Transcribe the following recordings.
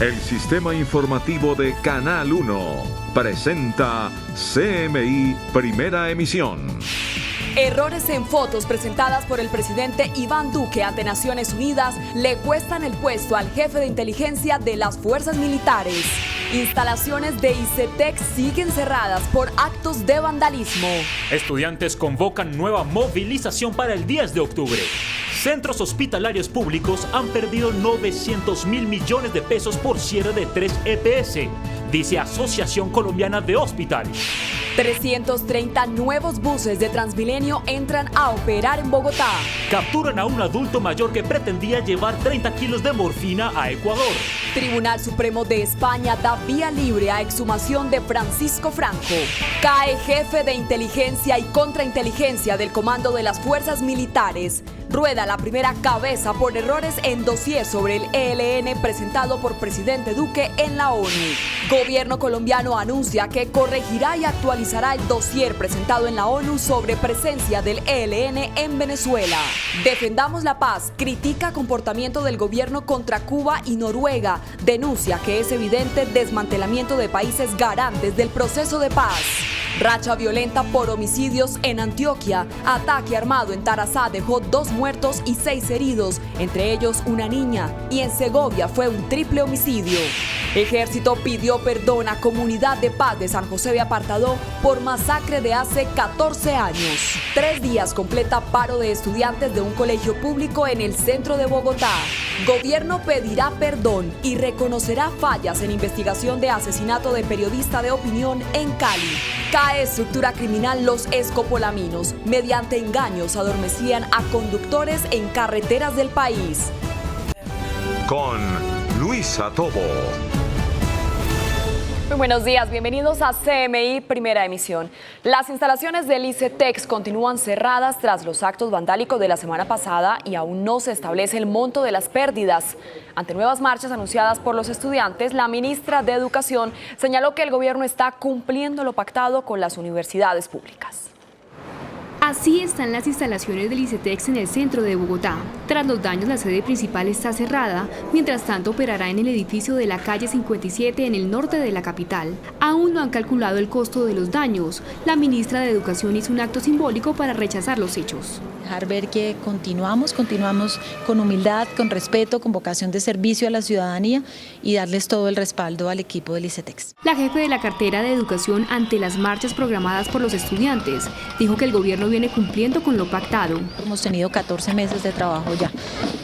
El sistema informativo de Canal 1 presenta CMI Primera Emisión. Errores en fotos presentadas por el presidente Iván Duque ante Naciones Unidas le cuestan el puesto al jefe de inteligencia de las fuerzas militares. Instalaciones de ICETEX siguen cerradas por actos de vandalismo. Estudiantes convocan nueva movilización para el 10 de octubre. Centros hospitalarios públicos han perdido 900.000 millones de pesos por cierre de 3 EPS, dice Asociación Colombiana de Hospitales. 330 nuevos buses de Transmilenio entran a operar en Bogotá. Capturan a un adulto mayor que pretendía llevar 30 kilos de morfina a Ecuador. Tribunal Supremo de España da vía libre a exhumación de Francisco Franco. Cae jefe de inteligencia y contrainteligencia del Comando de las Fuerzas Militares. Rueda la primera cabeza por errores en dossier sobre el ELN presentado por presidente Duque en la ONU. Gobierno colombiano anuncia que corregirá y actualizará el dossier presentado en la ONU sobre presencia del ELN en Venezuela. Defendamos la paz, critica comportamiento del gobierno contra Cuba y Noruega. Denuncia que es evidente desmantelamiento de países garantes del proceso de paz. Racha violenta por homicidios en Antioquia. Ataque armado en Tarazá dejó 2 muertos y 6 heridos, entre ellos una niña. Y en Segovia fue un triple homicidio. Ejército pidió perdón a Comunidad de Paz de San José de Apartadó por masacre de hace 14 años. 3 días completa paro de estudiantes de un colegio público en el centro de Bogotá. Gobierno pedirá perdón y reconocerá fallas en investigación de asesinato de periodista de opinión en Cali. Cae estructura criminal Los Escopolaminos. Mediante engaños adormecían a conductores en carreteras del país. Con Luisa Tobo. Muy buenos días, bienvenidos a CMI Primera Emisión. Las instalaciones del ICETEX continúan cerradas tras los actos vandálicos de la semana pasada y aún no se establece el monto de las pérdidas. Ante nuevas marchas anunciadas por los estudiantes, la ministra de Educación señaló que el gobierno está cumpliendo lo pactado con las universidades públicas. Así están las instalaciones del ICETEX en el centro de Bogotá. Tras los daños, la sede principal está cerrada, mientras tanto operará en el edificio de la calle 57 en el norte de la capital. Aún no han calculado el costo de los daños. La ministra de Educación hizo un acto simbólico para rechazar los hechos. Dejar ver que continuamos con humildad, con respeto, con vocación de servicio a la ciudadanía y darles todo el respaldo al equipo del ICETEX. La jefe de la cartera de Educación ante las marchas programadas por los estudiantes dijo que el gobierno viene cumpliendo con lo pactado. Hemos tenido 14 meses de trabajo ya,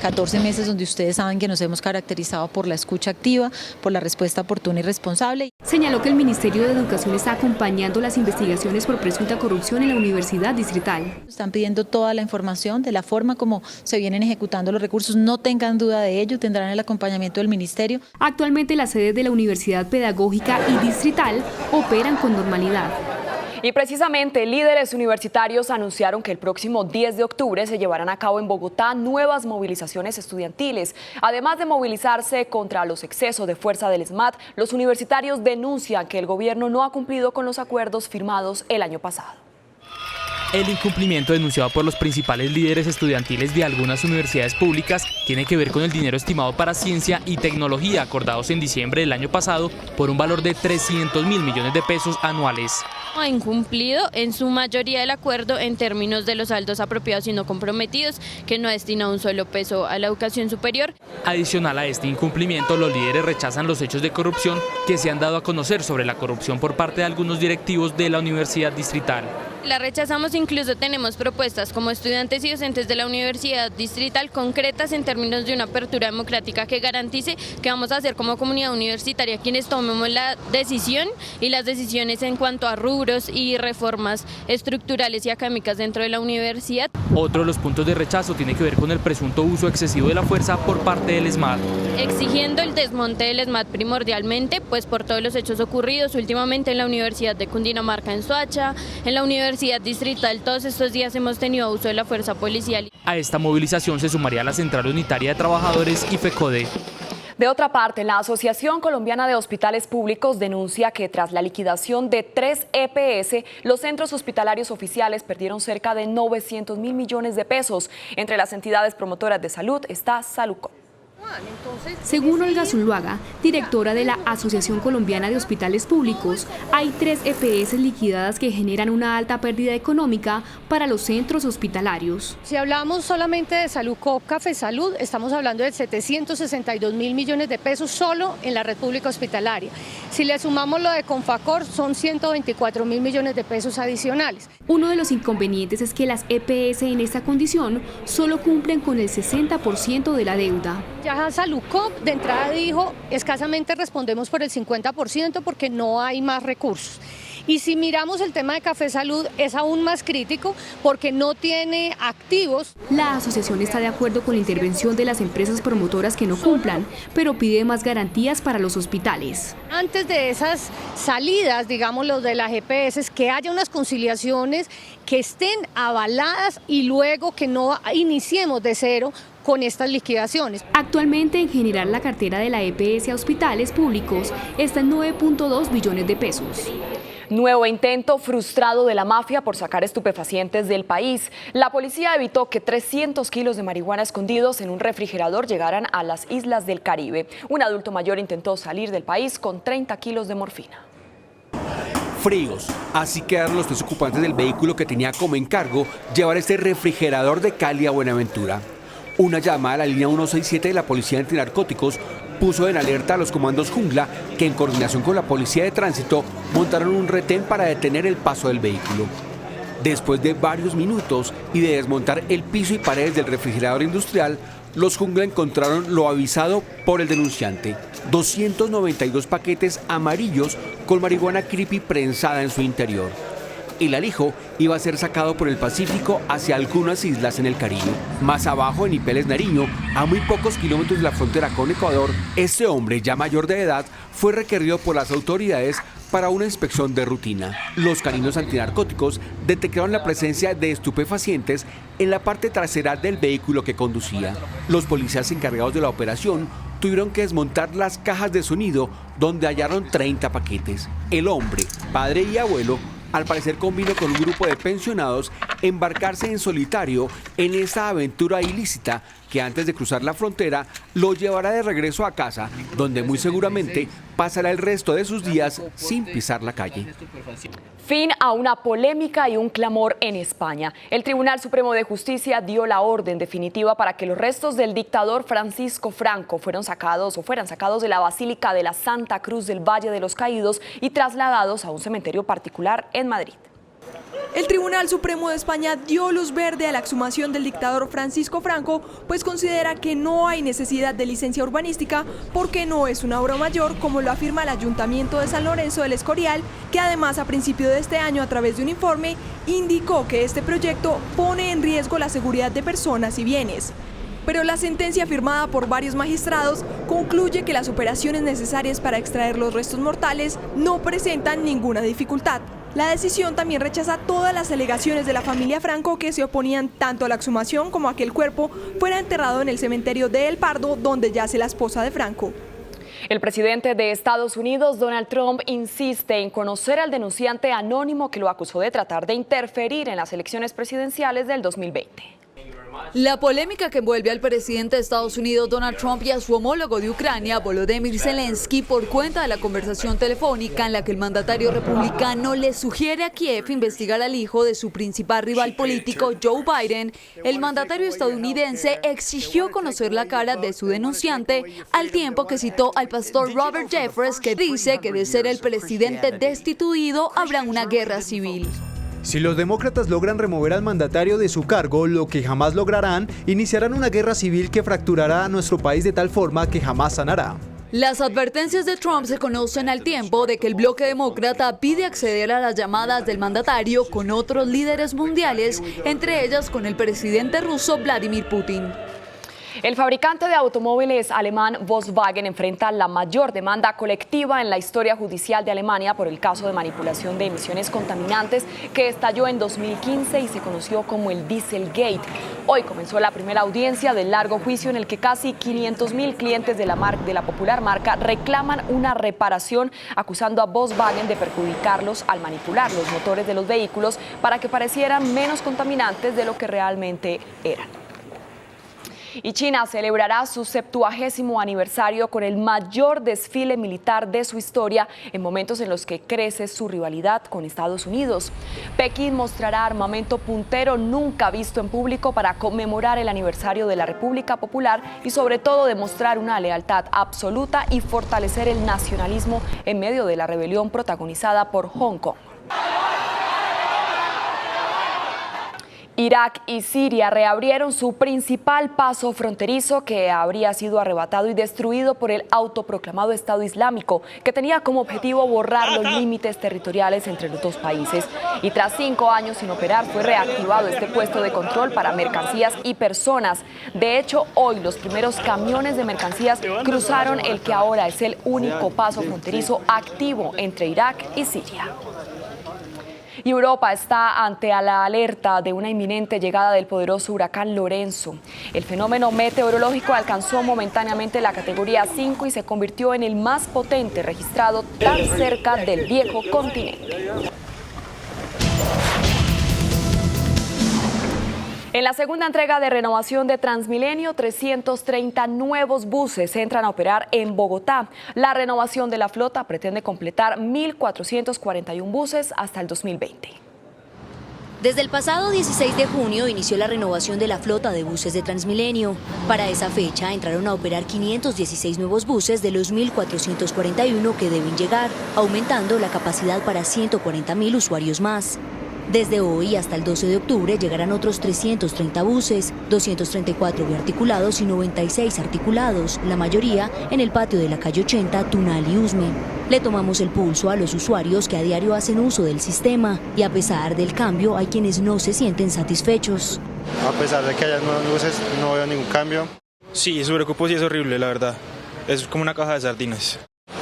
14 meses donde ustedes saben que nos hemos caracterizado por la escucha activa, por la respuesta oportuna y responsable. Señaló que el Ministerio de Educación está acompañando las investigaciones por presunta corrupción en la Universidad Distrital. Están pidiendo toda la información de la forma como se vienen ejecutando los recursos, no tengan duda de ello, tendrán el acompañamiento del Ministerio. Actualmente las sedes de la Universidad Pedagógica y Distrital operan con normalidad. Y precisamente líderes universitarios anunciaron que el próximo 10 de octubre se llevarán a cabo en Bogotá nuevas movilizaciones estudiantiles. Además de movilizarse contra los excesos de fuerza del ESMAD, los universitarios denuncian que el gobierno no ha cumplido con los acuerdos firmados el año pasado. El incumplimiento denunciado por los principales líderes estudiantiles de algunas universidades públicas tiene que ver con el dinero estimado para ciencia y tecnología acordados en diciembre del año pasado por un valor de 300.000 millones de pesos anuales. Ha incumplido en su mayoría el acuerdo en términos de los saldos apropiados y no comprometidos, que no ha destinado un solo peso a la educación superior. Adicional a este incumplimiento, los líderes rechazan los hechos de corrupción que se han dado a conocer sobre la corrupción por parte de algunos directivos de la Universidad Distrital. La rechazamos, incluso tenemos propuestas como estudiantes y docentes de la Universidad Distrital concretas en términos de una apertura democrática que garantice que vamos a hacer como comunidad universitaria quienes tomemos la decisión y las decisiones en cuanto a rubros y reformas estructurales y académicas dentro de la universidad. Otro de los puntos de rechazo tiene que ver con el presunto uso excesivo de la fuerza por parte del ESMAD. Exigiendo el desmonte del ESMAD primordialmente, pues por todos los hechos ocurridos últimamente en la Universidad de Cundinamarca en Soacha, en la Universidad Distrital, todos estos días hemos tenido uso de la fuerza policial. A esta movilización se sumaría la Central Unitaria de Trabajadores y FECODE. De otra parte, la Asociación Colombiana de Hospitales Públicos denuncia que tras la liquidación de 3 EPS, los centros hospitalarios oficiales perdieron cerca de 900.000 millones de pesos. Entre las entidades promotoras de salud está Salucop. Según Olga Zuluaga, directora de la Asociación Colombiana de Hospitales Públicos, hay 3 EPS liquidadas que generan una alta pérdida económica para los centros hospitalarios. Si hablamos solamente de Saludcop, Café Salud, estamos hablando de 762.000 millones de pesos solo en la red pública hospitalaria. Si le sumamos lo de Confacor, son 124.000 millones de pesos adicionales. Uno de los inconvenientes es que las EPS en esta condición solo cumplen con el 60% de la deuda. Ya Saludcop de entrada dijo, escasamente respondemos por el 50% porque no hay más recursos. Y si miramos el tema de Café Salud es aún más crítico porque no tiene activos. La asociación está de acuerdo con la intervención de las empresas promotoras que no cumplan, pero pide más garantías para los hospitales. Antes de esas salidas, digamos, los de las EPS, que haya unas conciliaciones que estén avaladas y luego que no iniciemos de cero con estas liquidaciones. Actualmente, en general, la cartera de la EPS a hospitales públicos está en 9.2 billones de pesos. Nuevo intento frustrado de la mafia por sacar estupefacientes del país. La policía evitó que 300 kilos de marihuana escondidos en un refrigerador llegaran a las islas del Caribe. Un adulto mayor intentó salir del país con 30 kilos de morfina. Fríos, así quedaron los 3 ocupantes del vehículo que tenía como encargo llevar este refrigerador de Cali a Buenaventura. Una llamada a la línea 167 de la Policía Antinarcóticos puso en alerta a los comandos Jungla, que en coordinación con la Policía de Tránsito montaron un retén para detener el paso del vehículo. Después de varios minutos y de desmontar el piso y paredes del refrigerador industrial, los Jungla encontraron lo avisado por el denunciante: 292 paquetes amarillos con marihuana creepy prensada en su interior. El alijo iba a ser sacado por el Pacífico hacia algunas islas en el Caribe. Más abajo, en Ipeles, Nariño, a muy pocos kilómetros de la frontera con Ecuador, este hombre, ya mayor de edad, fue requerido por las autoridades para una inspección de rutina. Los caninos antinarcóticos detectaron la presencia de estupefacientes en la parte trasera del vehículo que conducía. Los policías encargados de la operación tuvieron que desmontar las cajas de sonido, donde hallaron 30 paquetes. El hombre, padre y abuelo, al parecer convino con un grupo de pensionados embarcarse en solitario en esta aventura ilícita que antes de cruzar la frontera lo llevará de regreso a casa, donde muy seguramente pasará el resto de sus días sin pisar la calle. Fin a una polémica y un clamor en España. El Tribunal Supremo de Justicia dio la orden definitiva para que los restos del dictador Francisco Franco fueran sacados de la Basílica de la Santa Cruz del Valle de los Caídos y trasladados a un cementerio particular en Madrid. El Tribunal Supremo de España dio luz verde a la exhumación del dictador Francisco Franco, pues considera que no hay necesidad de licencia urbanística porque no es una obra mayor, como lo afirma el Ayuntamiento de San Lorenzo del Escorial, que además a principio de este año, a través de un informe, indicó que este proyecto pone en riesgo la seguridad de personas y bienes. Pero la sentencia firmada por varios magistrados concluye que las operaciones necesarias para extraer los restos mortales no presentan ninguna dificultad. La decisión también rechaza todas las alegaciones de la familia Franco, que se oponían tanto a la exhumación como a que el cuerpo fuera enterrado en el cementerio de El Pardo, donde yace la esposa de Franco. El presidente de Estados Unidos, Donald Trump, insiste en conocer al denunciante anónimo que lo acusó de tratar de interferir en las elecciones presidenciales del 2020. La polémica que envuelve al presidente de Estados Unidos, Donald Trump, y a su homólogo de Ucrania, Volodymyr Zelensky, por cuenta de la conversación telefónica en la que el mandatario republicano le sugiere a Kiev investigar al hijo de su principal rival político, Joe Biden. El mandatario estadounidense exigió conocer la cara de su denunciante, al tiempo que citó al pastor Robert Jeffress, que dice que de ser el presidente destituido habrá una guerra civil. Si los demócratas logran remover al mandatario de su cargo, lo que jamás lograrán, iniciarán una guerra civil que fracturará a nuestro país de tal forma que jamás sanará. Las advertencias de Trump se conocen al tiempo de que el bloque demócrata pide acceder a las llamadas del mandatario con otros líderes mundiales, entre ellas con el presidente ruso Vladimir Putin. El fabricante de automóviles alemán Volkswagen enfrenta la mayor demanda colectiva en la historia judicial de Alemania por el caso de manipulación de emisiones contaminantes que estalló en 2015 y se conoció como el Dieselgate. Hoy comenzó la primera audiencia del largo juicio en el que casi 500.000 clientes de la popular marca reclaman una reparación, acusando a Volkswagen de perjudicarlos al manipular los motores de los vehículos para que parecieran menos contaminantes de lo que realmente eran. Y China celebrará su 70º aniversario con el mayor desfile militar de su historia en momentos en los que crece su rivalidad con Estados Unidos. Pekín mostrará armamento puntero nunca visto en público para conmemorar el aniversario de la República Popular y sobre todo demostrar una lealtad absoluta y fortalecer el nacionalismo en medio de la rebelión protagonizada por Hong Kong. Irak y Siria reabrieron su principal paso fronterizo que habría sido arrebatado y destruido por el autoproclamado Estado Islámico, que tenía como objetivo borrar los límites territoriales entre los dos países. Y tras 5 años sin operar, fue reactivado este puesto de control para mercancías y personas. De hecho, hoy los primeros camiones de mercancías cruzaron el que ahora es el único paso fronterizo activo entre Irak y Siria. Y Europa está ante la alerta de una inminente llegada del poderoso huracán Lorenzo. El fenómeno meteorológico alcanzó momentáneamente la categoría 5 y se convirtió en el más potente registrado tan cerca del viejo continente. En la segunda entrega de renovación de Transmilenio, 330 nuevos buses entran a operar en Bogotá. La renovación de la flota pretende completar 1.441 buses hasta el 2020. Desde el pasado 16 de junio inició la renovación de la flota de buses de Transmilenio. Para esa fecha entraron a operar 516 nuevos buses de los 1.441 que deben llegar, aumentando la capacidad para 140.000 usuarios más. Desde hoy hasta el 12 de octubre llegarán otros 330 buses, 234 biarticulados y 96 articulados, la mayoría en el patio de la calle 80, Tunal y Usme. Le tomamos el pulso a los usuarios que a diario hacen uso del sistema y a pesar del cambio hay quienes no se sienten satisfechos. A pesar de que haya nuevos buses, no veo ningún cambio. Sí, su preocupo sí es horrible, la verdad. Es como una caja de sardinas.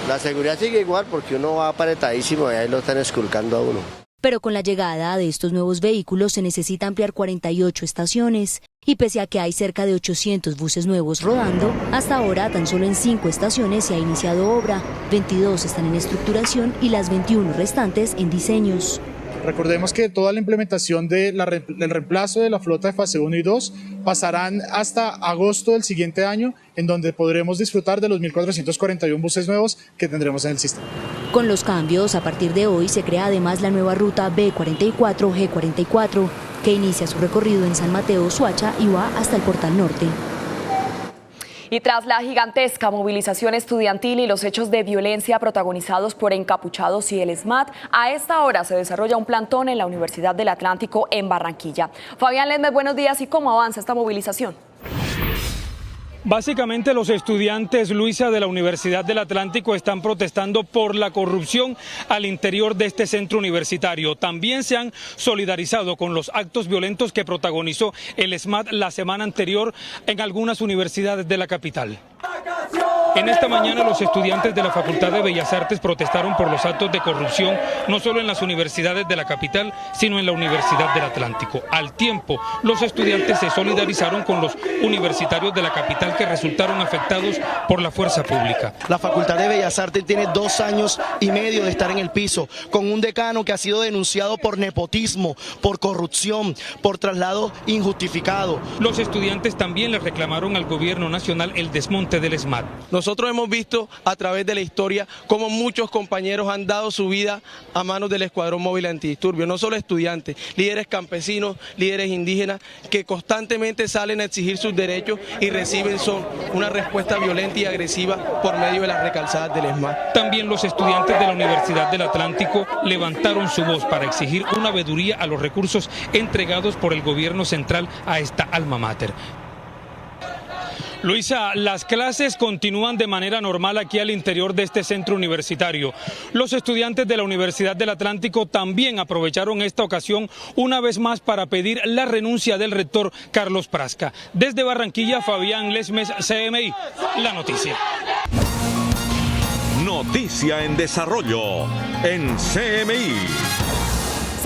La seguridad sigue igual porque uno va apretadísimo y ahí lo están esculcando a uno. Pero con la llegada de estos nuevos vehículos se necesita ampliar 48 estaciones y pese a que hay cerca de 800 buses nuevos rodando, hasta ahora tan solo en 5 estaciones se ha iniciado obra, 22 están en estructuración y las 21 restantes en diseños. Recordemos que toda la implementación del reemplazo de la flota de fase 1 y 2 pasarán hasta agosto del siguiente año, en donde podremos disfrutar de los 1.441 buses nuevos que tendremos en el sistema. Con los cambios, a partir de hoy se crea además la nueva ruta B44-G44, que inicia su recorrido en San Mateo, Soacha y va hasta el Portal Norte. Y tras la gigantesca movilización estudiantil y los hechos de violencia protagonizados por encapuchados y el ESMAD, a esta hora se desarrolla un plantón en la Universidad del Atlántico en Barranquilla. Fabián Ledmes, buenos días. ¿Y cómo avanza esta movilización? Básicamente los estudiantes, Luisa, de la Universidad del Atlántico están protestando por la corrupción al interior de este centro universitario. También se han solidarizado con los actos violentos que protagonizó el ESMAD la semana anterior en algunas universidades de la capital. En esta mañana los estudiantes de la Facultad de Bellas Artes protestaron por los actos de corrupción no solo en las universidades de la capital, sino en la Universidad del Atlántico. Al tiempo, los estudiantes se solidarizaron con los universitarios de la capital que resultaron afectados por la fuerza pública. La Facultad de Bellas Artes tiene 2 años y medio de estar en el piso, con un decano que ha sido denunciado por nepotismo, por corrupción, por traslado injustificado. Los estudiantes también le reclamaron al gobierno nacional el desmonte del ESMAD. Nosotros hemos visto a través de la historia cómo muchos compañeros han dado su vida a manos del Escuadrón Móvil Antidisturbios, no solo estudiantes, líderes campesinos, líderes indígenas, que constantemente salen a exigir sus derechos y reciben una respuesta violenta y agresiva por medio de las recalzadas del ESMAD. También los estudiantes de la Universidad del Atlántico levantaron su voz para exigir una veeduría a los recursos entregados por el gobierno central a esta alma mater. Luisa, las clases continúan de manera normal aquí al interior de este centro universitario. Los estudiantes de la Universidad del Atlántico también aprovecharon esta ocasión una vez más para pedir la renuncia del rector Carlos Prasca. Desde Barranquilla, Fabián Ledmes, CMI, la noticia. Noticia en desarrollo en CMI.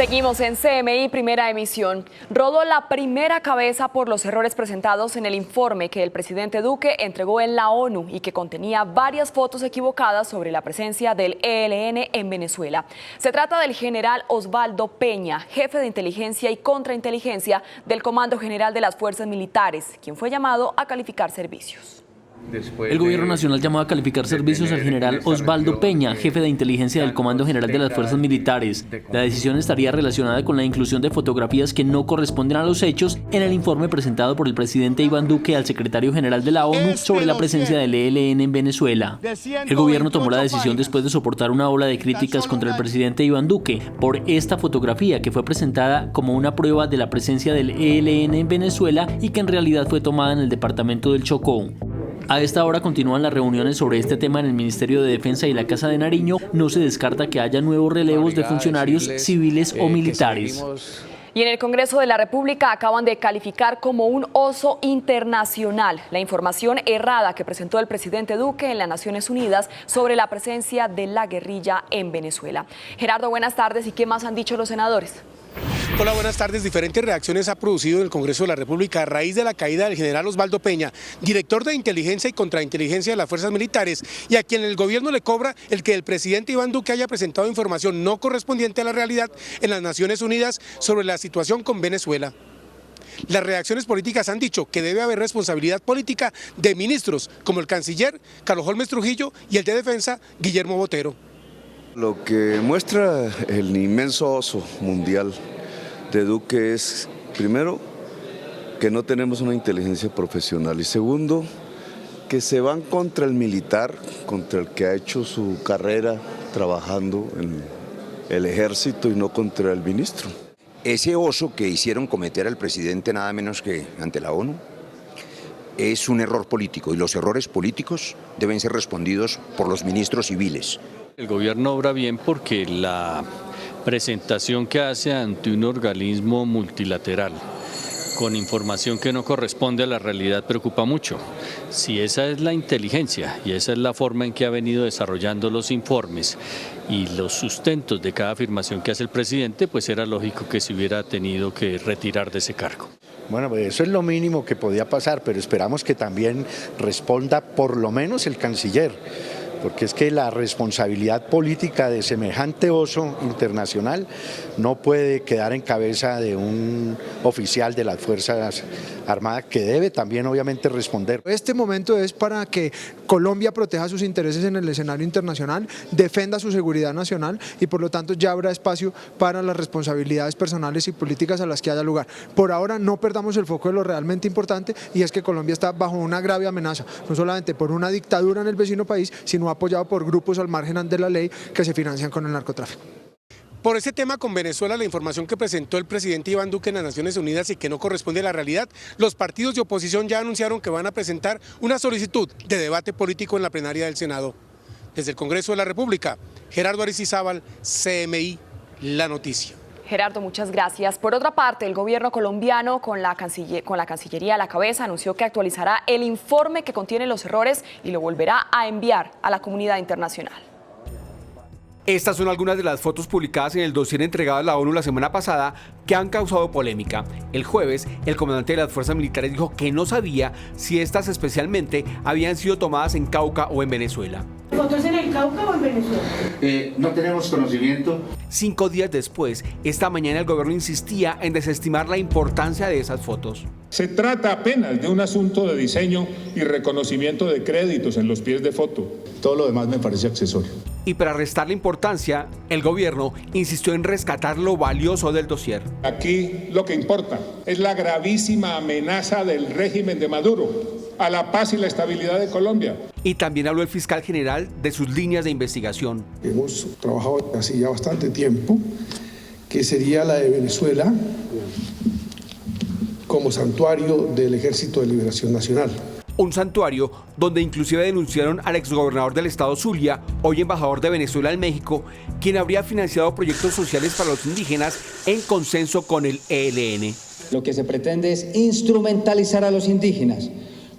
Seguimos en CMI Primera Emisión. Rodó la primera cabeza por los errores presentados en el informe que el presidente Duque entregó en la ONU y que contenía varias fotos equivocadas sobre la presencia del ELN en Venezuela. Se trata del general Osvaldo Peña, jefe de inteligencia y contrainteligencia del Comando General de las Fuerzas Militares, quien fue llamado a calificar servicios. El Gobierno Nacional llamó a calificar servicios al general Osvaldo Peña, jefe de inteligencia del Comando General de las Fuerzas Militares. La decisión estaría relacionada con la inclusión de fotografías que no corresponden a los hechos en el informe presentado por el presidente Iván Duque al secretario general de la ONU sobre la presencia del ELN en Venezuela. El gobierno tomó la decisión después de soportar una ola de críticas contra el presidente Iván Duque por esta fotografía que fue presentada como una prueba de la presencia del ELN en Venezuela y que en realidad fue tomada en el departamento del Chocó. A esta hora continúan las reuniones sobre este tema en el Ministerio de Defensa y la Casa de Nariño. No se descarta que haya nuevos relevos de funcionarios civiles o militares. Y en el Congreso de la República acaban de calificar como un oso internacional la información errada que presentó el presidente Duque en las Naciones Unidas sobre la presencia de la guerrilla en Venezuela. Gerardo, buenas tardes. ¿Y qué más han dicho los senadores? Hola, buenas tardes. Diferentes reacciones ha producido en el Congreso de la República a raíz de la caída del general Osvaldo Peña, director de inteligencia y contrainteligencia de las fuerzas militares, y a quien el gobierno le cobra el que el presidente Iván Duque haya presentado información no correspondiente a la realidad en las Naciones Unidas sobre la situación con Venezuela. Las reacciones políticas han dicho que debe haber responsabilidad política de ministros como el canciller Carlos Holmes Trujillo y el de Defensa Guillermo Botero. Lo que muestra el inmenso oso mundial de Duque es, primero, que no tenemos una inteligencia profesional y segundo, que se van contra el militar, contra el que ha hecho su carrera trabajando en el ejército y no contra el ministro. Ese oso que hicieron cometer al presidente nada menos que ante la ONU es un error político y los errores políticos deben ser respondidos por los ministros civiles. El gobierno obra bien porque la presentación que hace ante un organismo multilateral con información que no corresponde a la realidad preocupa mucho. Si esa es la inteligencia y esa es la forma en que ha venido desarrollando los informes y los sustentos de cada afirmación que hace el presidente, pues era lógico que se hubiera tenido que retirar de ese cargo. Bueno, pues eso es lo mínimo que podía pasar, pero esperamos que también responda por lo menos el canciller, porque es que la responsabilidad política de semejante oso internacional no puede quedar en cabeza de un oficial de las Fuerzas Armadas que debe también obviamente responder. Este momento es para que Colombia proteja sus intereses en el escenario internacional, defenda su seguridad nacional y por lo tanto ya habrá espacio para las responsabilidades personales y políticas a las que haya lugar. Por ahora no perdamos el foco de lo realmente importante y es que Colombia está bajo una grave amenaza, no solamente por una dictadura en el vecino país, sino apoyado por grupos al margen de la ley que se financian con el narcotráfico. Por ese tema con Venezuela, la información que presentó el presidente Iván Duque en las Naciones Unidas y que no corresponde a la realidad, los partidos de oposición ya anunciaron que van a presentar una solicitud de debate político en la plenaria del Senado. Desde el Congreso de la República, Gerardo Aristizábal, CMI, La Noticia. Gerardo, muchas gracias. Por otra parte, el gobierno colombiano, con la Cancillería a la cabeza, anunció que actualizará el informe que contiene los errores y lo volverá a enviar a la comunidad internacional. Estas son algunas de las fotos publicadas en el dossier entregado a la ONU la semana pasada que han causado polémica. El jueves, el comandante de las fuerzas militares dijo que no sabía si estas especialmente habían sido tomadas en Cauca o en Venezuela. ¿Fotos en el Cauca o en Venezuela? No tenemos conocimiento. 5 días después, esta mañana el gobierno insistía en desestimar la importancia de esas fotos. Se trata apenas de un asunto de diseño y reconocimiento de créditos en los pies de foto. Todo lo demás me parece accesorio. Y para restarle importancia, el gobierno insistió en rescatar lo valioso del dossier. Aquí lo que importa es la gravísima amenaza del régimen de Maduro a la paz y la estabilidad de Colombia. Y también habló el fiscal general de sus líneas de investigación. Hemos trabajado hace ya bastante tiempo, que sería la de Venezuela como santuario del Ejército de Liberación Nacional. Un santuario donde inclusive denunciaron al exgobernador del estado Zulia, hoy embajador de Venezuela en México, quien habría financiado proyectos sociales para los indígenas en consenso con el ELN. Lo que se pretende es instrumentalizar a los indígenas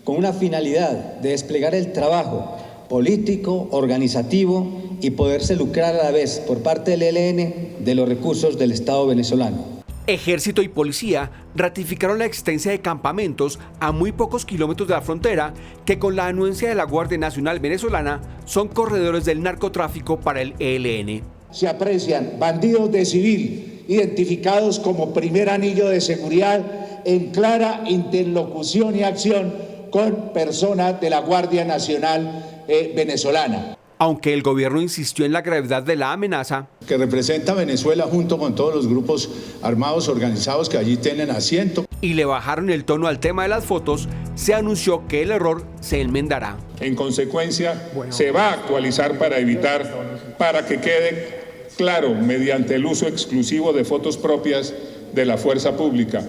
con una finalidad de desplegar el trabajo político, organizativo y poderse lucrar a la vez por parte del ELN de los recursos del Estado venezolano. Ejército y policía ratificaron la existencia de campamentos a muy pocos kilómetros de la frontera que con la anuencia de la Guardia Nacional Venezolana son corredores del narcotráfico para el ELN. Se aprecian bandidos de civil identificados como primer anillo de seguridad en clara interlocución y acción con personas de la Guardia Nacional venezolana. Aunque el gobierno insistió en la gravedad de la amenaza, que representa a Venezuela junto con todos los grupos armados organizados que allí tienen asiento, y le bajaron el tono al tema de las fotos, se anunció que el error se enmendará. En consecuencia, se va a actualizar para que quede claro mediante el uso exclusivo de fotos propias de la fuerza pública.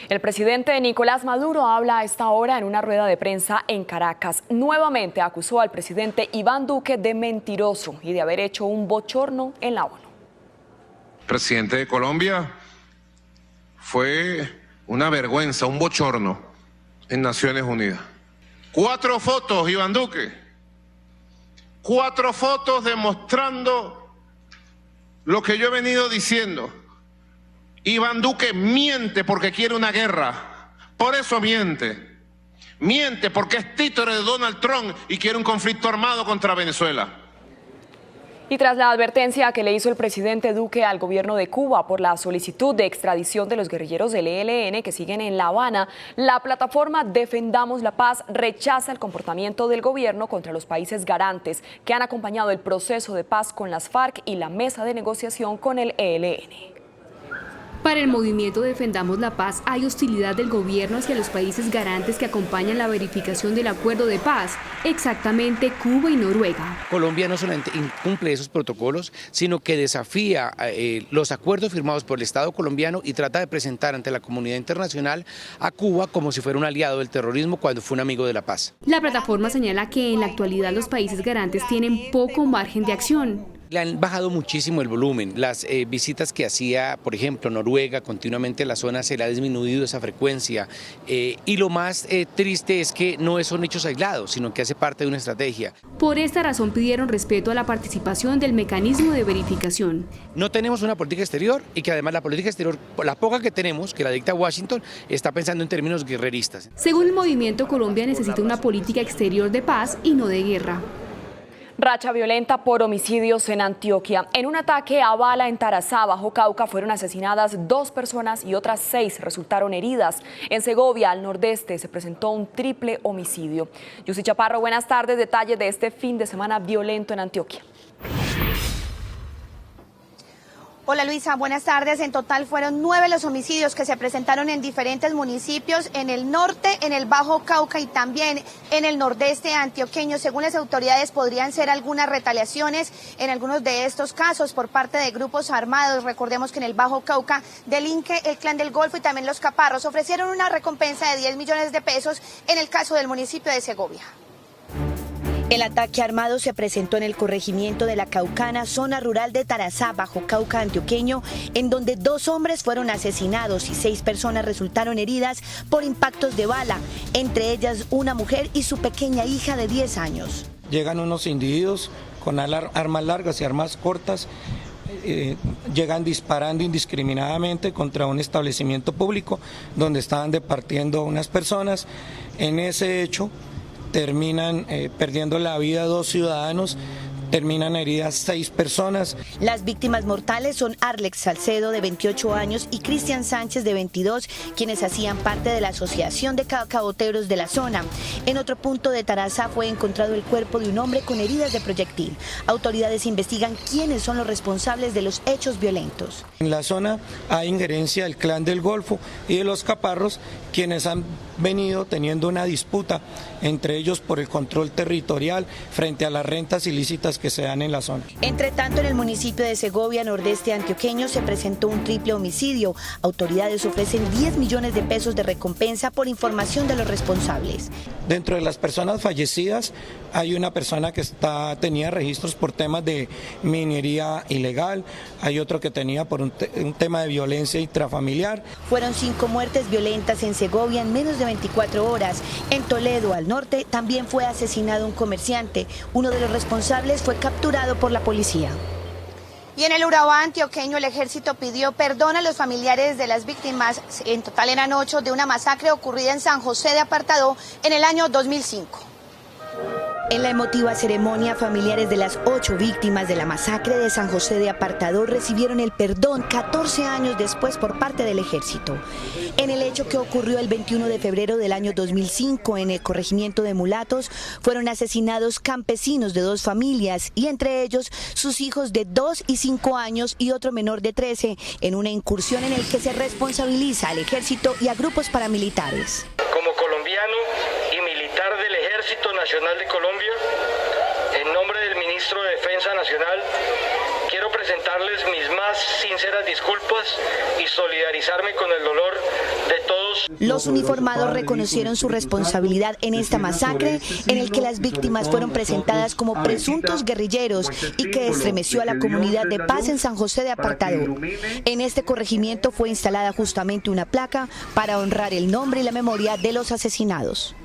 El presidente Nicolás Maduro habla a esta hora en una rueda de prensa en Caracas. Nuevamente acusó al presidente Iván Duque de mentiroso y de haber hecho un bochorno en la ONU. El presidente de Colombia fue una vergüenza, un bochorno en Naciones Unidas. 4 fotos, Iván Duque. 4 fotos demostrando lo que yo he venido diciendo. Iván Duque miente porque quiere una guerra, por eso miente. Miente porque es títere de Donald Trump y quiere un conflicto armado contra Venezuela. Y tras la advertencia que le hizo el presidente Duque al gobierno de Cuba por la solicitud de extradición de los guerrilleros del ELN que siguen en La Habana, la plataforma Defendamos la Paz rechaza el comportamiento del gobierno contra los países garantes que han acompañado el proceso de paz con las FARC y la mesa de negociación con el ELN. Para el movimiento Defendamos la Paz hay hostilidad del gobierno hacia los países garantes que acompañan la verificación del acuerdo de paz, exactamente Cuba y Noruega. Colombia no solamente incumple esos protocolos, sino que desafía los acuerdos firmados por el Estado colombiano y trata de presentar ante la comunidad internacional a Cuba como si fuera un aliado del terrorismo cuando fue un amigo de la paz. La plataforma señala que en la actualidad los países garantes tienen poco margen de acción. Le han bajado muchísimo el volumen. Las visitas que hacía, por ejemplo, Noruega, continuamente a la zona se le ha disminuido esa frecuencia. Y lo más triste es que no son hechos aislados, sino que hace parte de una estrategia. Por esta razón pidieron respeto a la participación del mecanismo de verificación. No tenemos una política exterior y que además la política exterior, la poca que tenemos, que la dicta Washington, está pensando en términos guerreristas. Según el movimiento, Colombia necesita una política exterior de paz y no de guerra. Racha violenta por homicidios en Antioquia. En un ataque a bala en Tarazá, Bajo Cauca, fueron asesinadas 2 personas y otras 6 resultaron heridas. En Segovia, al nordeste, se presentó un triple homicidio. Yusi Chaparro, buenas tardes. Detalles de este fin de semana violento en Antioquia. Hola Luisa, buenas tardes. En total fueron 9 los homicidios que se presentaron en diferentes municipios en el norte, en el Bajo Cauca y también en el nordeste antioqueño. Según las autoridades podrían ser algunas retaliaciones en algunos de estos casos por parte de grupos armados. Recordemos que en el Bajo Cauca delinque el Clan del Golfo y también los Caparros ofrecieron una recompensa de 10 millones de pesos en el caso del municipio de Segovia. El ataque armado se presentó en el corregimiento de La Caucana, zona rural de Tarazá, Bajo Cauca antioqueño, en donde 2 hombres fueron asesinados y 6 personas resultaron heridas por impactos de bala, entre ellas una mujer y su pequeña hija de 10 años. Llegan unos individuos con armas largas y armas cortas, llegan disparando indiscriminadamente contra un establecimiento público donde estaban departiendo unas personas. En ese hecho terminan perdiendo la vida 2 ciudadanos, terminan heridas 6 personas. Las víctimas mortales son Arlex Salcedo, de 28 años, y Cristian Sánchez, de 22, quienes hacían parte de la asociación de caboteros de la zona. En otro punto de Tarazá fue encontrado el cuerpo de un hombre con heridas de proyectil. Autoridades investigan quiénes son los responsables de los hechos violentos. En la zona hay injerencia del Clan del Golfo y de los Caparros, quienes han venido teniendo una disputa entre ellos por el control territorial frente a las rentas ilícitas que se dan en la zona. Entre tanto, en el municipio de Segovia, nordeste antioqueño, se presentó un triple homicidio. Autoridades ofrecen 10 millones de pesos de recompensa por información de los responsables. Dentro de las personas fallecidas hay una persona que tenía registros por temas de minería ilegal, hay otro que tenía por un tema de violencia intrafamiliar. Fueron 5 muertes violentas en Segovia en menos de 24 horas. En Toledo, al norte, también fue asesinado un comerciante. Uno de los responsables fue capturado por la policía. Y en el Urabá antioqueño, el ejército pidió perdón a los familiares de las víctimas, en total eran 8, de una masacre ocurrida en San José de Apartadó en el año 2005. En la emotiva ceremonia, familiares de las 8 víctimas de la masacre de San José de Apartadó recibieron el perdón 14 años después por parte del ejército. En el hecho que ocurrió el 21 de febrero del año 2005 en el corregimiento de Mulatos, fueron asesinados campesinos de 2 familias y entre ellos sus hijos de 2 y 5 años y otro menor de 13, en una incursión en el que se responsabiliza al ejército y a grupos paramilitares. Como colombiano y militar del Ejército Nacional de Colombia, en nombre del Ministro de Defensa Nacional, quiero presentarles mis más sinceras disculpas y solidarizarme con el dolor de todos. Los uniformados reconocieron su responsabilidad en esta masacre, en el que las víctimas fueron presentadas como presuntos guerrilleros y que estremeció a la comunidad de paz en San José de Apartadó. En este corregimiento fue instalada justamente una placa para honrar el nombre y la memoria de los asesinados.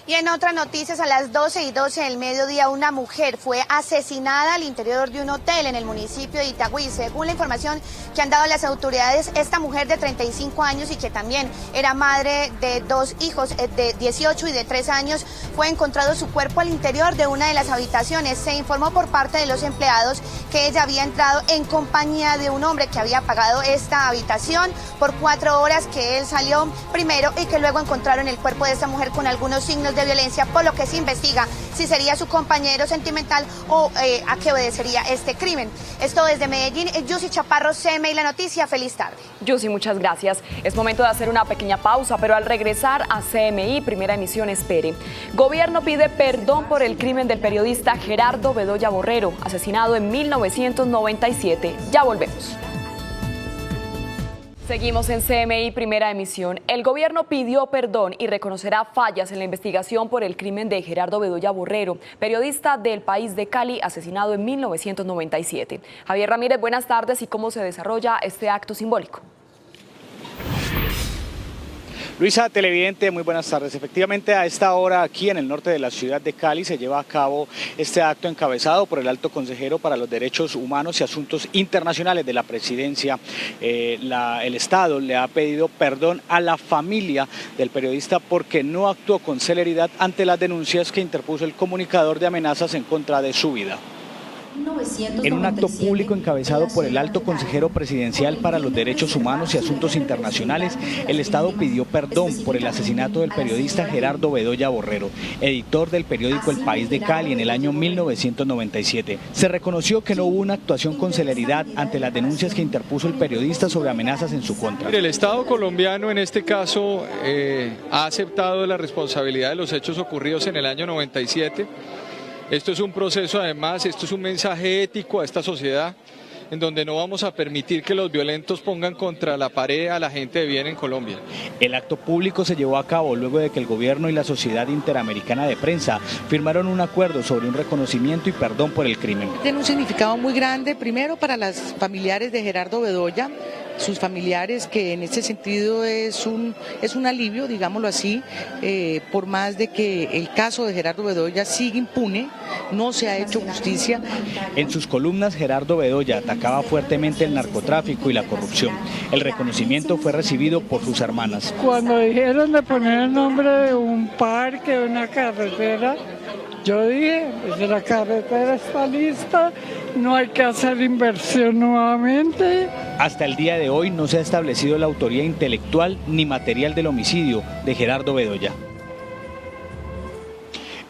Y en otras noticias, a las 12:12 del mediodía, una mujer fue asesinada al interior de un hotel en el municipio de Itagüí. Según la información que han dado las autoridades, esta mujer de 35 años y que también era madre de 2 hijos de 18 y de 3 años, fue encontrado su cuerpo al interior de una de las habitaciones. Se informó por parte de los empleados que ella había entrado en compañía de un hombre que había pagado esta habitación por 4 horas, que él salió primero y que luego encontraron el cuerpo de esta mujer con algunos signos de violencia, por lo que se investiga si sería su compañero sentimental o a qué obedecería este crimen. Esto desde Medellín, Yusi Chaparro, CMI La Noticia. Feliz tarde. Yusi, muchas gracias. Es momento de hacer una pequeña pausa, pero al regresar a CMI, primera emisión, espere. Gobierno pide perdón por el crimen del periodista Gerardo Bedoya Borrero, asesinado en 1997. Ya volvemos. Seguimos en CMI Primera Emisión. El gobierno pidió perdón y reconocerá fallas en la investigación por el crimen de Gerardo Bedoya Borrero, periodista del País de Cali, asesinado en 1997. Javier Ramírez, buenas tardes. ¿Y cómo se desarrolla este acto simbólico? Luisa, televidente, muy buenas tardes. Efectivamente, a esta hora aquí en el norte de la ciudad de Cali se lleva a cabo este acto encabezado por el alto consejero para los derechos humanos y asuntos internacionales de la presidencia. El Estado le ha pedido perdón a la familia del periodista porque no actuó con celeridad ante las denuncias que interpuso el comunicador de amenazas en contra de su vida. En un acto público encabezado por el alto consejero presidencial para los derechos humanos y asuntos internacionales, el Estado pidió perdón por el asesinato del periodista Gerardo Bedoya Borrero, editor del periódico El País de Cali en el año 1997. Se reconoció que no hubo una actuación con celeridad ante las denuncias que interpuso el periodista sobre amenazas en su contra. El Estado colombiano en este caso ha aceptado la responsabilidad de los hechos ocurridos en el año 97. Esto es un proceso, además, esto es un mensaje ético a esta sociedad, en donde no vamos a permitir que los violentos pongan contra la pared a la gente de bien en Colombia. El acto público se llevó a cabo luego de que el gobierno y la Sociedad Interamericana de Prensa firmaron un acuerdo sobre un reconocimiento y perdón por el crimen. Tiene un significado muy grande, primero para las familiares de Gerardo Bedoya, sus familiares, que en ese sentido es un alivio, digámoslo así, por más de que el caso de Gerardo Bedoya sigue impune, no se ha hecho justicia. En sus columnas, Gerardo Bedoya atacaba fuertemente el narcotráfico y la corrupción. El reconocimiento fue recibido por sus hermanas. Cuando dijeron de poner el nombre de un parque, de una carretera, yo dije, pues la carretera está lista, no hay que hacer inversión nuevamente. Hasta el día de hoy no se ha establecido la autoría intelectual ni material del homicidio de Gerardo Bedoya.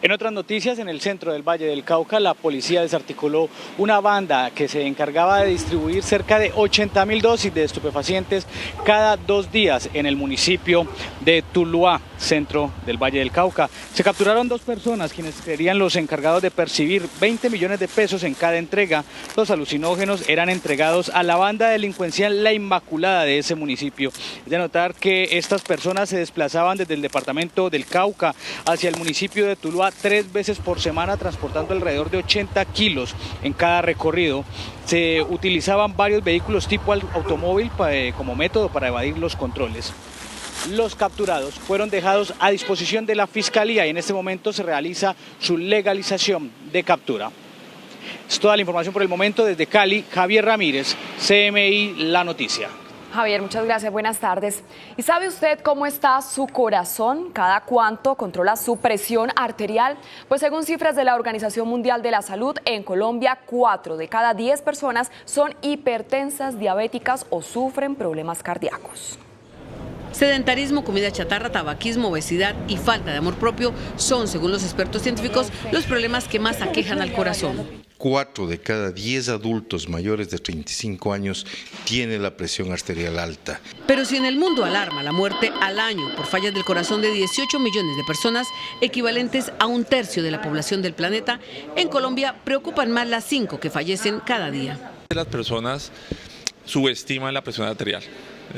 En otras noticias, en el centro del Valle del Cauca, la policía desarticuló una banda que se encargaba de distribuir cerca de 80.000 dosis de estupefacientes cada 2 días en el municipio de Tuluá, centro del Valle del Cauca. Se capturaron 2 personas quienes serían los encargados de percibir 20 millones de pesos en cada entrega. Los alucinógenos eran entregados a la banda delincuencial La Inmaculada de ese municipio. Es de notar que estas personas se desplazaban desde el departamento del Cauca hacia el municipio de Tuluá 3 veces por semana, transportando alrededor de 80 kilos en cada recorrido. Se utilizaban varios vehículos tipo automóvil como método para evadir los controles. Los capturados fueron dejados a disposición de la Fiscalía y en este momento se realiza su legalización de captura. Es toda la información por el momento. Desde Cali, Javier Ramírez, CMI La Noticia. Javier, muchas gracias, buenas tardes. ¿Y sabe usted cómo está su corazón? ¿Cada cuánto controla su presión arterial? Pues según cifras de la Organización Mundial de la Salud, en Colombia 4 de cada 10 personas son hipertensas, diabéticas o sufren problemas cardíacos. Sedentarismo, comida chatarra, tabaquismo, obesidad y falta de amor propio son, según los expertos científicos, los problemas que más aquejan al corazón. 4 de cada 10 adultos mayores de 35 años tiene la presión arterial alta. Pero si en el mundo alarma la muerte al año por fallas del corazón de 18 millones de personas, equivalentes a 1/3 de la población del planeta, en Colombia preocupan más las 5 que fallecen cada día. Las personas subestiman la presión arterial.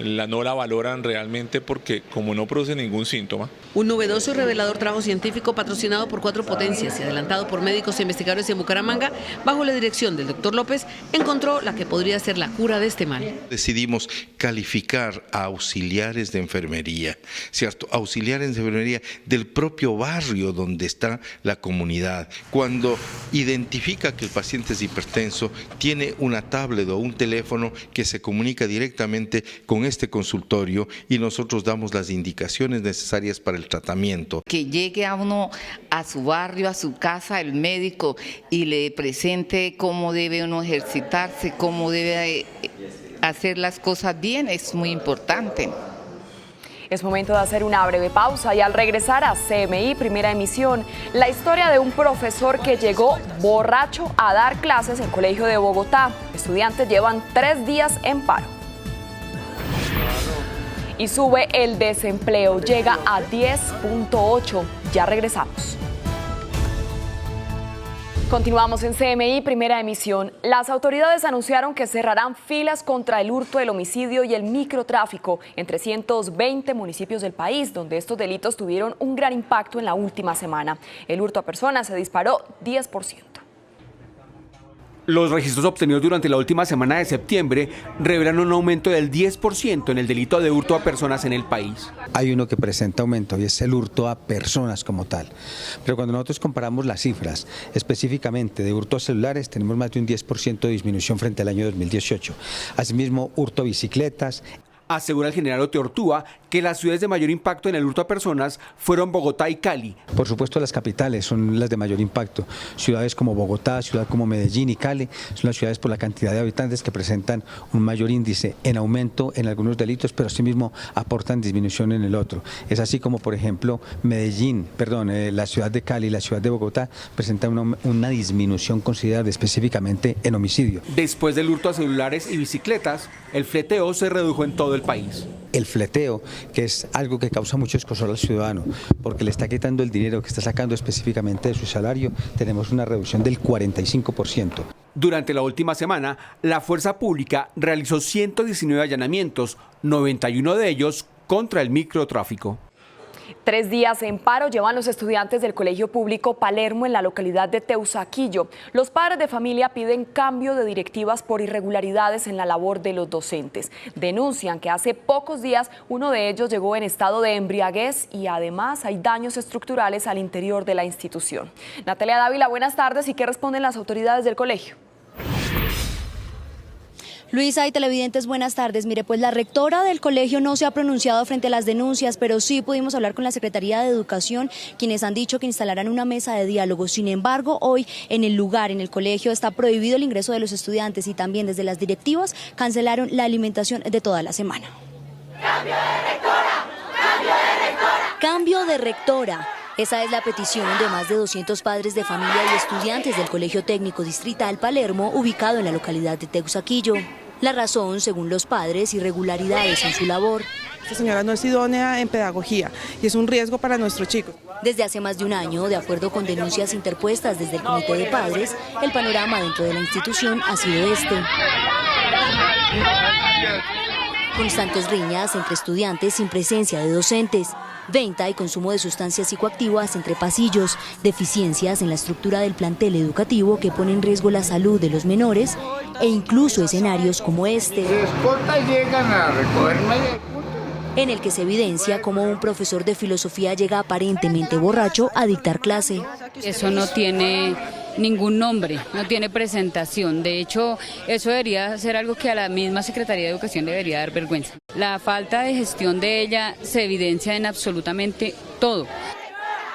No la valoran realmente porque como no produce ningún síntoma. Un novedoso y revelador trabajo científico patrocinado por 4 potencias y adelantado por médicos e investigadores en Bucaramanga, bajo la dirección del doctor López, encontró la que podría ser la cura de este mal. Decidimos calificar a auxiliares de enfermería, ¿cierto? Auxiliares de enfermería del propio barrio donde está la comunidad. Cuando identifica que el paciente es hipertenso, tiene una tablet o un teléfono que se comunica directamente con este consultorio y nosotros damos las indicaciones necesarias para el tratamiento. Que llegue a uno a su barrio, a su casa, el médico y le presente cómo debe uno ejercitarse, cómo debe hacer las cosas bien, es muy importante. Es momento de hacer una breve pausa y al regresar a CMI Primera Emisión, la historia de un profesor que llegó borracho a dar clases en colegio de Bogotá. Estudiantes llevan 3 días en paro. Y sube el desempleo, llega a 10.8. Ya regresamos. Continuamos en CMI Primera Emisión. Las autoridades anunciaron que cerrarán filas contra el hurto, el homicidio y el microtráfico en 320 municipios del país, donde estos delitos tuvieron un gran impacto en la última semana. El hurto a personas se disparó 10%. Los registros obtenidos durante la última semana de septiembre revelan un aumento del 10% en el delito de hurto a personas en el país. Hay uno que presenta aumento y es el hurto a personas como tal. Pero cuando nosotros comparamos las cifras específicamente de hurto a celulares, tenemos más de un 10% de disminución frente al año 2018. Asimismo, hurto a bicicletas. Asegura el general Oteortúa que las ciudades de mayor impacto en el hurto a personas fueron Bogotá y Cali. Por supuesto, las capitales son las de mayor impacto. Ciudades como Bogotá, ciudades como Medellín y Cali son las ciudades por la cantidad de habitantes que presentan un mayor índice en aumento en algunos delitos, pero asimismo aportan disminución en el otro. Es así como, por ejemplo, la ciudad de Cali y la ciudad de Bogotá presentan una disminución considerable, específicamente en homicidio. Después del hurto a celulares y bicicletas, el fleteo se redujo en todo el país. El fleteo, que es algo que causa mucho escozor al ciudadano, porque le está quitando el dinero que está sacando específicamente de su salario, tenemos una reducción del 45%. Durante la última semana, la Fuerza Pública realizó 119 allanamientos, 91 de ellos contra el microtráfico. 3 días en paro llevan los estudiantes del Colegio Público Palermo en la localidad de Teusaquillo. Los padres de familia piden cambio de directivas por irregularidades en la labor de los docentes. Denuncian que hace pocos días uno de ellos llegó en estado de embriaguez y además hay daños estructurales al interior de la institución. Natalia Dávila, buenas tardes. ¿Y qué responden las autoridades del colegio? Luisa y televidentes, buenas tardes. Mire, pues la rectora del colegio no se ha pronunciado frente a las denuncias, pero sí pudimos hablar con la Secretaría de Educación, quienes han dicho que instalarán una mesa de diálogo. Sin embargo, hoy en el lugar, en el colegio, está prohibido el ingreso de los estudiantes y también desde las directivas cancelaron la alimentación de toda la semana. ¡Cambio de rectora! ¡Cambio de rectora! Cambio de rectora. Esa es la petición de más de 200 padres de familia y estudiantes del Colegio Técnico Distrital Palermo, ubicado en la localidad de Teusaquillo. La razón, según los padres, irregularidades en su labor. Esta señora no es idónea en pedagogía y es un riesgo para nuestros chicos. Desde hace más de un año, de acuerdo con denuncias interpuestas desde el Comité de Padres, el panorama dentro de la institución ha sido este. Constantes riñas entre estudiantes sin presencia de docentes, venta y consumo de sustancias psicoactivas entre pasillos, deficiencias en la estructura del plantel educativo que pone en riesgo la salud de los menores e incluso escenarios como este, en el que se evidencia cómo un profesor de filosofía llega aparentemente borracho a dictar clase. Eso no tiene ningún nombre, no tiene presentación. De hecho, eso debería ser algo que a la misma Secretaría de Educación debería dar vergüenza. La falta de gestión de ella se evidencia en absolutamente todo.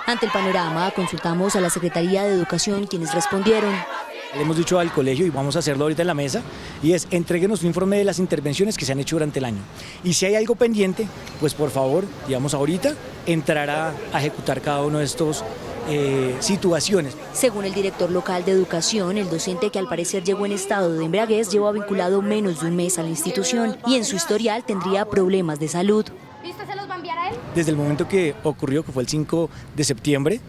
Ante el panorama, consultamos a la Secretaría de Educación, quienes respondieron. Le hemos dicho al colegio, y vamos a hacerlo ahorita en la mesa, y es: entréguenos un informe de las intervenciones que se han hecho durante el año. Y si hay algo pendiente, pues por favor, digamos ahorita, entrar a ejecutar cada uno de estos situaciones. Según el director local de educación, el docente, que al parecer llegó en estado de embriaguez, lleva vinculado menos de un mes a la institución y en su historial tendría problemas de salud. ¿Y usted se los va a enviar a él? Desde el momento que ocurrió, que fue el 5 de septiembre,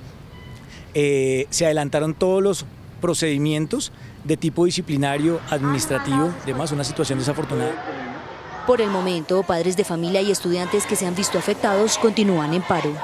se adelantaron todos los procedimientos de tipo disciplinario, administrativo, demás, una situación desafortunada. Por el momento, padres de familia y estudiantes que se han visto afectados continúan en paro.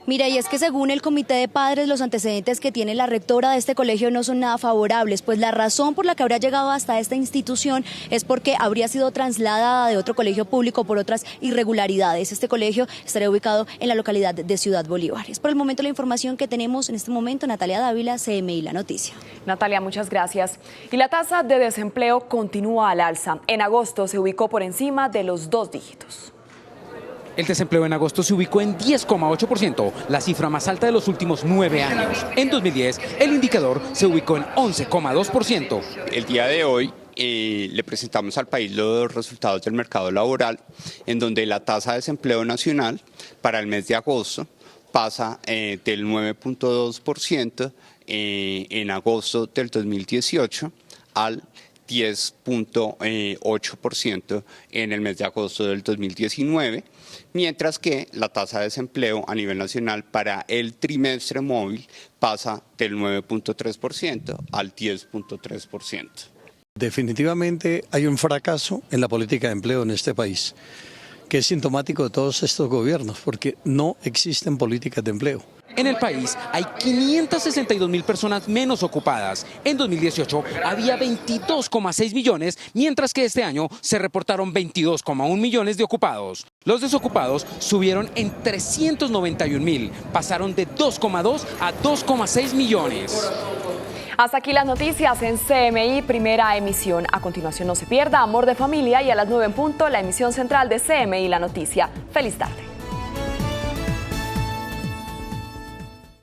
Mira, y es que según el Comité de Padres, los antecedentes que tiene la rectora de este colegio no son nada favorables, pues la razón por la que habría llegado hasta esta institución es porque habría sido trasladada de otro colegio público por otras irregularidades. Este colegio estaría ubicado en la localidad de Ciudad Bolívar. Es por el momento la información que tenemos en este momento. Natalia Dávila, CMI La Noticia. Natalia, muchas gracias. Y la tasa de desempleo continúa al alza. En agosto se ubicó por encima de los 2 dígitos. El desempleo en agosto se ubicó en 10,8%, la cifra más alta de los últimos 9 años. En 2010, el indicador se ubicó en 11,2%. El día de hoy le presentamos al país los resultados del mercado laboral, en donde la tasa de desempleo nacional para el mes de agosto pasa del 9,2% en agosto del 2018 al 10,8% en el mes de agosto del 2019, mientras que la tasa de desempleo a nivel nacional para el trimestre móvil pasa del 9,3% al 10,3%. Definitivamente hay un fracaso en la política de empleo en este país, que es sintomático de todos estos gobiernos, porque no existen políticas de empleo. En el país hay 562.000 personas menos ocupadas. En 2018 había 22,6 millones, mientras que este año se reportaron 22,1 millones de ocupados. Los desocupados subieron en 391.000, pasaron de 2,2 a 2,6 millones. Hasta aquí las noticias en CMI Primera Emisión. A continuación, no se pierda Amor de Familia y a las 9 en punto la emisión central de CMI La Noticia. Feliz tarde.